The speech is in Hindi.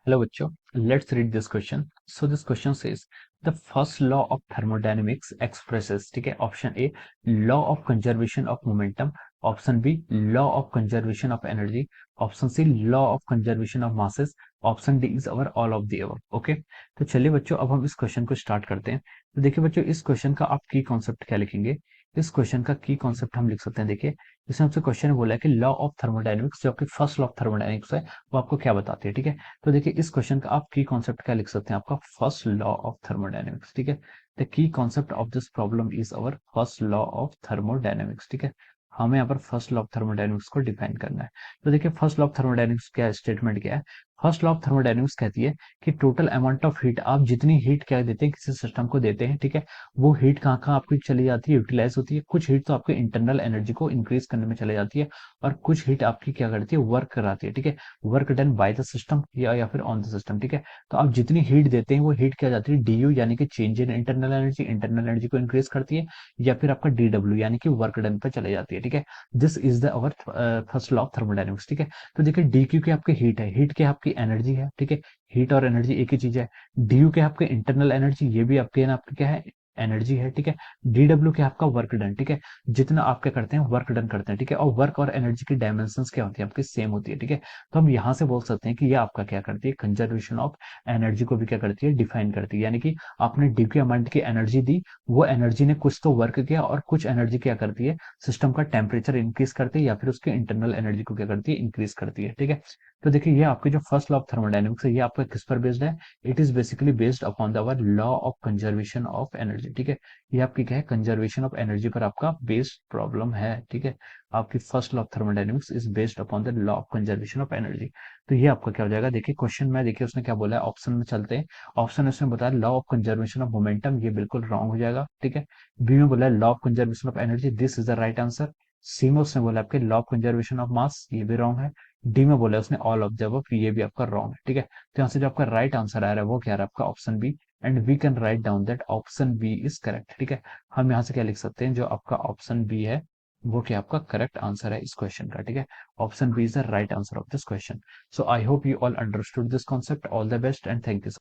Hello बच्चों, let's read this question. So this question says the first law of thermodynamics expresses, ठीक है, option A law of conservation of momentum, option B law of conservation of energy, option C law of conservation of masses, option D is or all of the above. Okay, तो चलिए बच्चों अब हम इस क्वेश्चन को स्टार्ट करते हैं। तो देखिए बच्चों, इस क्वेश्चन का आप की कॉन्सेप्ट क्या लिखेंगे? इस क्वेश्चन का की कॉन्सेप्ट हम लिख सकते हैं। देखिए, इसमें हमसे क्वेश्चन में बोला है कि लॉ ऑफ थर्मोडायनेमिक्स, जो आपकी फर्स्ट लॉ ऑफ थर्मोडायनेमिक्स है, वो आपको क्या बताती है। ठीक है, तो देखिए इस क्वेश्चन का आप की कॉन्सेप्ट क्या लिख सकते हैं? आपका फर्स्ट लॉ ऑफ थर्मोडायनेमिक्स। ठीक है, the key concept of this problem is our first law of thermodynamics. ठीक है, हमें यहाँ पर फर्स्ट लॉ ऑफ थर्मोडायनेमिक्स को डिफाइन करना है। तो देखिए फर्स्ट लॉ ऑफ थर्मोडायनेमिक्स क्या स्टेटमेंट क्या है? फर्स्ट लॉ ऑफ थर्मोडायनेमिक्स कहती है कि टोटल अमाउंट ऑफ हीट, आप जितनी हीट क्या देते हैं किसी सिस्टम को देते हैं, ठीक है, वो हीट कहाँ कहाँ आपकी चली जाती है, यूटिलाइज होती है। कुछ हीट तो आपके इंटरनल एनर्जी को इंक्रीज करने में चली जाती है, और कुछ हीट आपकी क्या करती है, वर्क कराती है। ठीक है, work done by the system या फिर ऑन द सिस्टम। ठीक है, तो आप जितनी हीट देते हैं वो हीट क्या जाती है, डी यू यानी कि चेंज इन इंटरनल एनर्जी को इंक्रीज करती है, या फिर आपका डी डब्ल्यू यानी कि वर्क डन पे चले जाती है। ठीक है, this is the our first law of thermodynamics. ठीक है, तो देखिए डी क्यू की आपकी हीट है, हीट की आपकी एनर्जी है। ठीक है, हीट और एनर्जी एक ही चीज है। डी यू के आपके इंटरनल एनर्जी, ये भी आपके ना आपके क्या है, एनर्जी है। ठीक है, डी डब्ल्यू के आपका वर्क डन। ठीक है, जितना आप क्या करते हैं, वर्क डन करते हैं। ठीक है, और वर्क और एनर्जी की डायमेंशंस क्या होती है, आपकी सेम होती है। ठीक है, तो हम यहाँ से बोल सकते हैं कि ये आपका क्या करती है, कंजर्वेशन ऑफ एनर्जी को भी क्या करती है, डिफाइन करती है। यानी कि आपने डी के अमाउंट की एनर्जी दी, वो एनर्जी ने कुछ तो वर्क किया, और कुछ एनर्जी क्या करती है, सिस्टम का टेम्परेचर इंक्रीज करती है, या फिर उसके इंटरनल एनर्जी को क्या करती है, इंक्रीज करती है। ठीक है, तो देखिए ये आपकी जो फर्स्ट लॉ ऑफ थर्मोडायनेमिक्स है, ये आपका किस पर बेस्ड है? It is basically based upon the our law of conservation of energy. ठीक है, ये आपकी क्या है, कंजर्वेशन ऑफ एनर्जी पर आपका बेस्ड प्रॉब्लम है। ठीक है, आपकी first law of thermodynamics is based upon the law of conservation of energy. तो ये आपका क्या हो जाएगा? देखिए क्वेश्चन में, देखिए उसने क्या बोला है, ऑप्शन में चलते हैं। ऑप्शन उसने बताया law of conservation of momentum, ये बिल्कुल रॉन्ग हो जाएगा। ठीक है, बी में बोला है law of conservation of energy, this is the right answer. C में उसने बोला आपके law of conservation of mass, ये भी रॉन्ग है। डी में बोला उसने ऑल ऑफ द अबव, ये भी आपका रॉन्ग है। ठीक है, तो यहाँ से जो आपका राइट आंसर आ रहा है वो क्या आ रहा है, आपका option B. And we can write down that option B is correct. ठीक है, हम यहाँ से क्या लिख सकते हैं, जो आपका ऑप्शन बी है वो क्या आपका करेक्ट आंसर है इस क्वेश्चन का। ठीक है, option B is the right answer of this question. So I hope you all understood this concept. All the best and thank you.